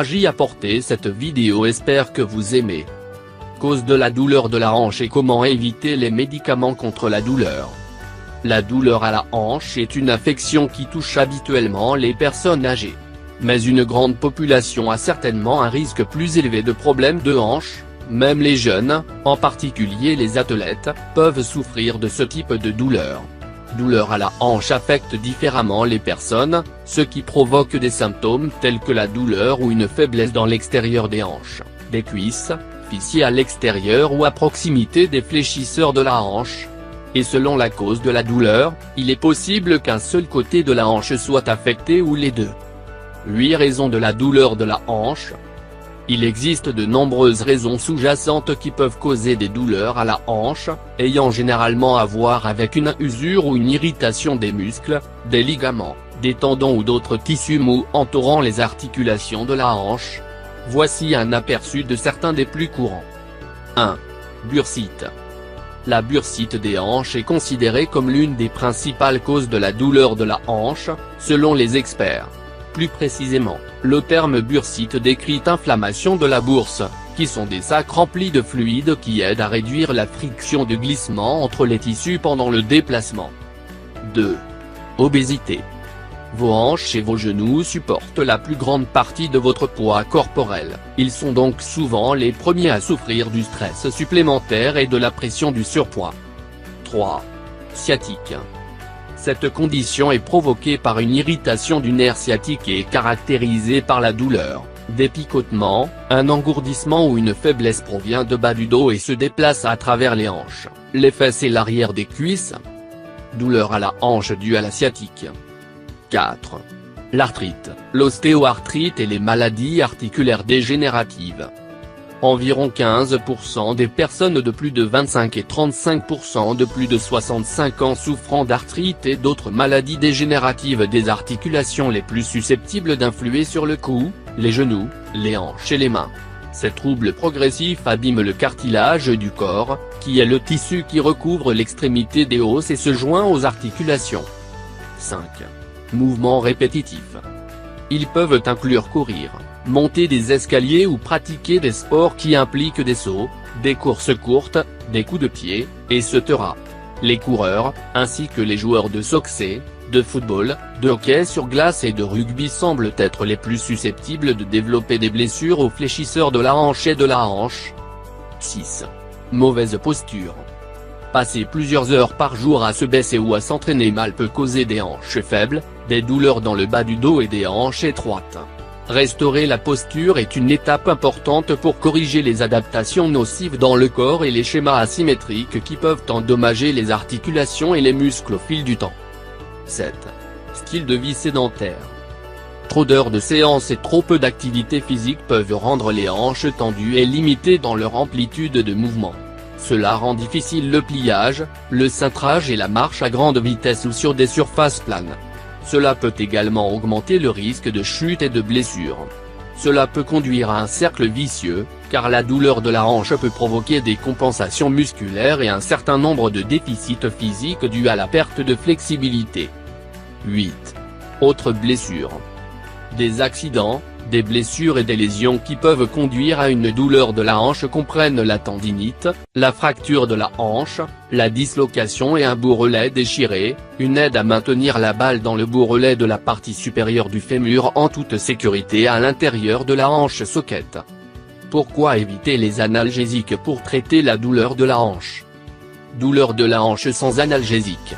J'ai apporté cette vidéo, espère que vous aimez. Cause de la douleur de la hanche et comment éviter les médicaments contre la douleur. La douleur à la hanche est une affection qui touche habituellement les personnes âgées. Mais une grande population a certainement un risque plus élevé de problèmes de hanche, même les jeunes, en particulier les athlètes, peuvent souffrir de ce type de douleur. Douleur à la hanche affecte différemment les personnes, ce qui provoque des symptômes tels que la douleur ou une faiblesse dans l'extérieur des hanches, des cuisses, fessiers à l'extérieur ou à proximité des fléchisseurs de la hanche. Et selon la cause de la douleur, il est possible qu'un seul côté de la hanche soit affecté ou les deux. 8 raisons de la douleur de la hanche. Il existe de nombreuses raisons sous-jacentes qui peuvent causer des douleurs à la hanche, ayant généralement à voir avec une usure ou une irritation des muscles, des ligaments, des tendons ou d'autres tissus mous entourant les articulations de la hanche. Voici un aperçu de certains des plus courants. 1. Bursite. La bursite des hanches est considérée comme l'une des principales causes de la douleur de la hanche, selon les experts. Plus précisément, le terme bursite décrit inflammation de la bourse, qui sont des sacs remplis de fluide qui aident à réduire la friction de glissement entre les tissus pendant le déplacement. 2. Obésité. Vos hanches et vos genoux supportent la plus grande partie de votre poids corporel, ils sont donc souvent les premiers à souffrir du stress supplémentaire et de la pression du surpoids. 3. Sciatique. Cette condition est provoquée par une irritation du nerf sciatique et est caractérisée par la douleur, des picotements, un engourdissement ou une faiblesse provient de bas du dos et se déplace à travers les hanches, les fesses et l'arrière des cuisses. Douleur à la hanche due à la sciatique. 4. L'arthrite, l'ostéoarthrite et les maladies articulaires dégénératives. Environ 15% des personnes de plus de 25 et 35% de plus de 65 ans souffrant d'arthrite et d'autres maladies dégénératives des articulations les plus susceptibles d'influer sur le cou, les genoux, les hanches et les mains. Ces troubles progressifs abîment le cartilage du corps, qui est le tissu qui recouvre l'extrémité des os et se joint aux articulations. 5. Mouvements répétitifs. Ils peuvent inclure courir, monter des escaliers ou pratiquer des sports qui impliquent des sauts, des courses courtes, des coups de pied, etc. Les coureurs, ainsi que les joueurs de soccer, de football, de hockey sur glace et de rugby semblent être les plus susceptibles de développer des blessures aux fléchisseurs de la hanche et de la hanche. 6. Mauvaise posture. Passer plusieurs heures par jour à se baisser ou à s'entraîner mal peut causer des hanches faibles, des douleurs dans le bas du dos et des hanches étroites. Restaurer la posture est une étape importante pour corriger les adaptations nocives dans le corps et les schémas asymétriques qui peuvent endommager les articulations et les muscles au fil du temps. 7. Style de vie sédentaire. Trop d'heures de séance et trop peu d'activité physique peuvent rendre les hanches tendues et limitées dans leur amplitude de mouvement. Cela rend difficile le pliage, le cintrage et la marche à grande vitesse ou sur des surfaces planes. Cela peut également augmenter le risque de chute et de blessure. Cela peut conduire à un cercle vicieux, car la douleur de la hanche peut provoquer des compensations musculaires et un certain nombre de déficits physiques dus à la perte de flexibilité. 8. Autres blessures. Des accidents, des blessures et des lésions qui peuvent conduire à une douleur de la hanche comprennent la tendinite, la fracture de la hanche, la dislocation et un bourrelet déchiré, une aide à maintenir la balle dans le bourrelet de la partie supérieure du fémur en toute sécurité à l'intérieur de la hanche socket. Pourquoi éviter les analgésiques pour traiter la douleur de la hanche? Douleur de la hanche sans analgésique.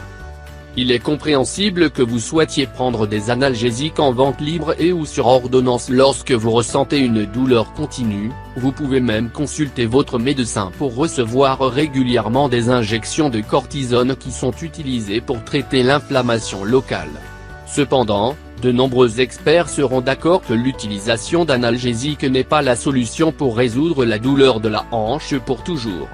Il est compréhensible que vous souhaitiez prendre des analgésiques en vente libre et ou sur ordonnance lorsque vous ressentez une douleur continue. Vous pouvez même consulter votre médecin pour recevoir régulièrement des injections de cortisone qui sont utilisées pour traiter l'inflammation locale. Cependant, de nombreux experts seront d'accord que l'utilisation d'analgésiques n'est pas la solution pour résoudre la douleur de la hanche pour toujours.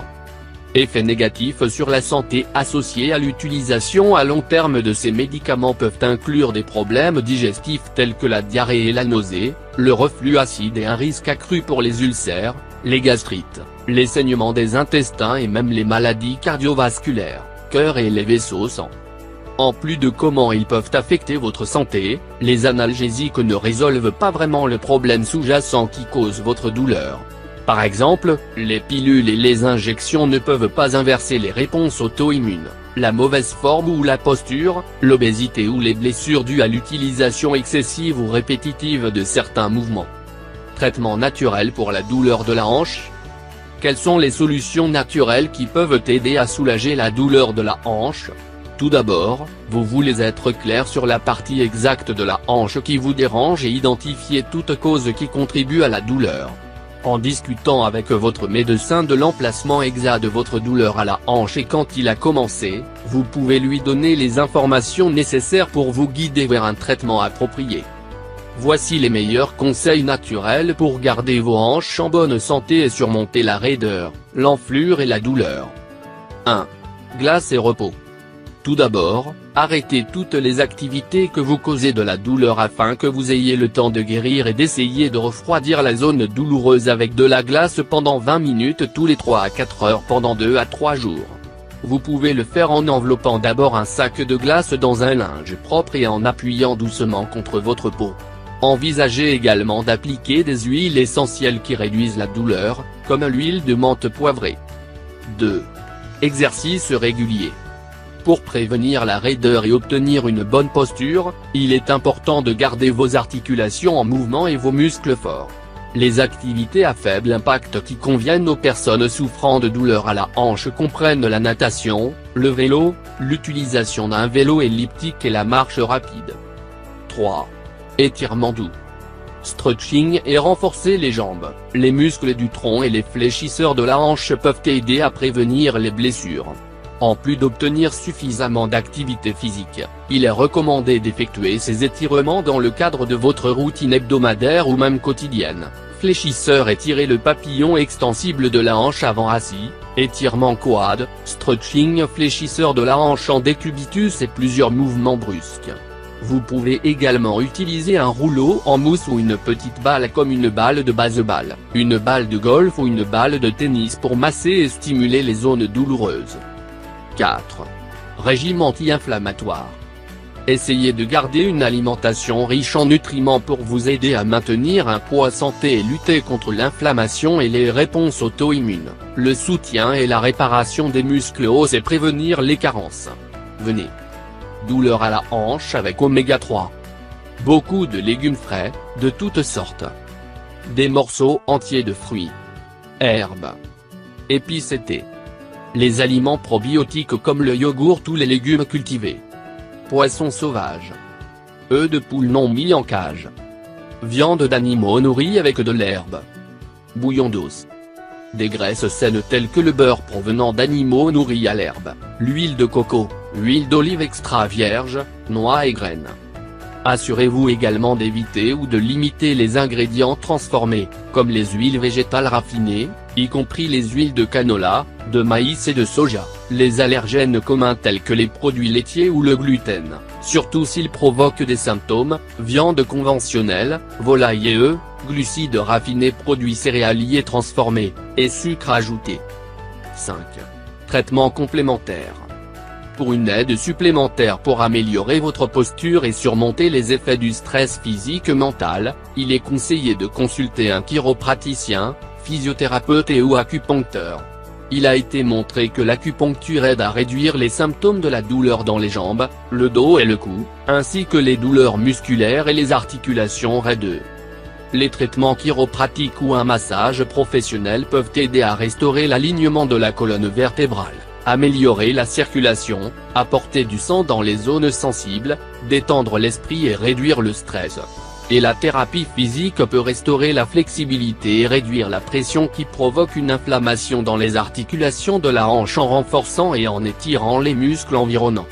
Effets négatifs sur la santé associés à l'utilisation à long terme de ces médicaments peuvent inclure des problèmes digestifs tels que la diarrhée et la nausée, le reflux acide et un risque accru pour les ulcères, les gastrites, les saignements des intestins et même les maladies cardiovasculaires, cœur et les vaisseaux sang. En plus de comment ils peuvent affecter votre santé, les analgésiques ne résolvent pas vraiment le problème sous-jacent qui cause votre douleur. Par exemple, les pilules et les injections ne peuvent pas inverser les réponses auto-immunes, la mauvaise forme ou la posture, l'obésité ou les blessures dues à l'utilisation excessive ou répétitive de certains mouvements. Traitement naturel pour la douleur de la hanche. Quelles sont les solutions naturelles qui peuvent aider à soulager la douleur de la hanche ? Tout d'abord, vous voulez être clair sur la partie exacte de la hanche qui vous dérange et identifier toute cause qui contribue à la douleur. En discutant avec votre médecin de l'emplacement exact de votre douleur à la hanche et quand il a commencé, vous pouvez lui donner les informations nécessaires pour vous guider vers un traitement approprié. Voici les meilleurs conseils naturels pour garder vos hanches en bonne santé et surmonter la raideur, l'enflure et la douleur. 1. Glace et repos. Tout d'abord, arrêtez toutes les activités que vous causez de la douleur afin que vous ayez le temps de guérir et d'essayer de refroidir la zone douloureuse avec de la glace pendant 20 minutes tous les 3 à 4 heures pendant 2 à 3 jours. Vous pouvez le faire en enveloppant d'abord un sac de glace dans un linge propre et en appuyant doucement contre votre peau. Envisagez également d'appliquer des huiles essentielles qui réduisent la douleur, comme l'huile de menthe poivrée. 2. Exercice régulier. Pour prévenir la raideur et obtenir une bonne posture, il est important de garder vos articulations en mouvement et vos muscles forts. Les activités à faible impact qui conviennent aux personnes souffrant de douleurs à la hanche comprennent la natation, le vélo, l'utilisation d'un vélo elliptique et la marche rapide. 3. Étirement doux. Stretching et renforcer les jambes, les muscles du tronc et les fléchisseurs de la hanche peuvent aider à prévenir les blessures. En plus d'obtenir suffisamment d'activité physique, il est recommandé d'effectuer ces étirements dans le cadre de votre routine hebdomadaire ou même quotidienne. Fléchisseur, étirer le papillon extensible de la hanche avant assis, étirement quad, stretching, fléchisseur de la hanche en décubitus et plusieurs mouvements brusques. Vous pouvez également utiliser un rouleau en mousse ou une petite balle comme une balle de baseball, une balle de golf ou une balle de tennis pour masser et stimuler les zones douloureuses. 4. Régime anti-inflammatoire. Essayez de garder une alimentation riche en nutriments pour vous aider à maintenir un poids santé et lutter contre l'inflammation et les réponses auto-immunes, le soutien et la réparation des muscles os et prévenir les carences. Venez. Douleur à la hanche avec oméga 3. Beaucoup de légumes frais, de toutes sortes. Des morceaux entiers de fruits. Herbes. Épices et thé. Les aliments probiotiques comme le yogourt ou les légumes cultivés. Poissons sauvages. Œufs de poule non mis en cage. Viande d'animaux nourris avec de l'herbe. Bouillon d'os. Des graisses saines telles que le beurre provenant d'animaux nourris à l'herbe, l'huile de coco, l'huile d'olive extra vierge, noix et graines. Assurez-vous également d'éviter ou de limiter les ingrédients transformés, comme les huiles végétales raffinées, y compris les huiles de canola, de maïs et de soja, les allergènes communs tels que les produits laitiers ou le gluten, surtout s'ils provoquent des symptômes, viande conventionnelle, volaille et œufs, glucides raffinés, produits céréaliers transformés, et sucre ajouté. 5. Traitement complémentaire. Pour une aide supplémentaire pour améliorer votre posture et surmonter les effets du stress physique et mental, il est conseillé de consulter un chiropraticien, physiothérapeute et ou acupuncteur. Il a été montré que l'acupuncture aide à réduire les symptômes de la douleur dans les jambes, le dos et le cou, ainsi que les douleurs musculaires et les articulations raideuses. Les traitements chiropratiques ou un massage professionnel peuvent aider à restaurer l'alignement de la colonne vertébrale, améliorer la circulation, apporter du sang dans les zones sensibles, détendre l'esprit et réduire le stress. Et la thérapie physique peut restaurer la flexibilité et réduire la pression qui provoque une inflammation dans les articulations de la hanche en renforçant et en étirant les muscles environnants.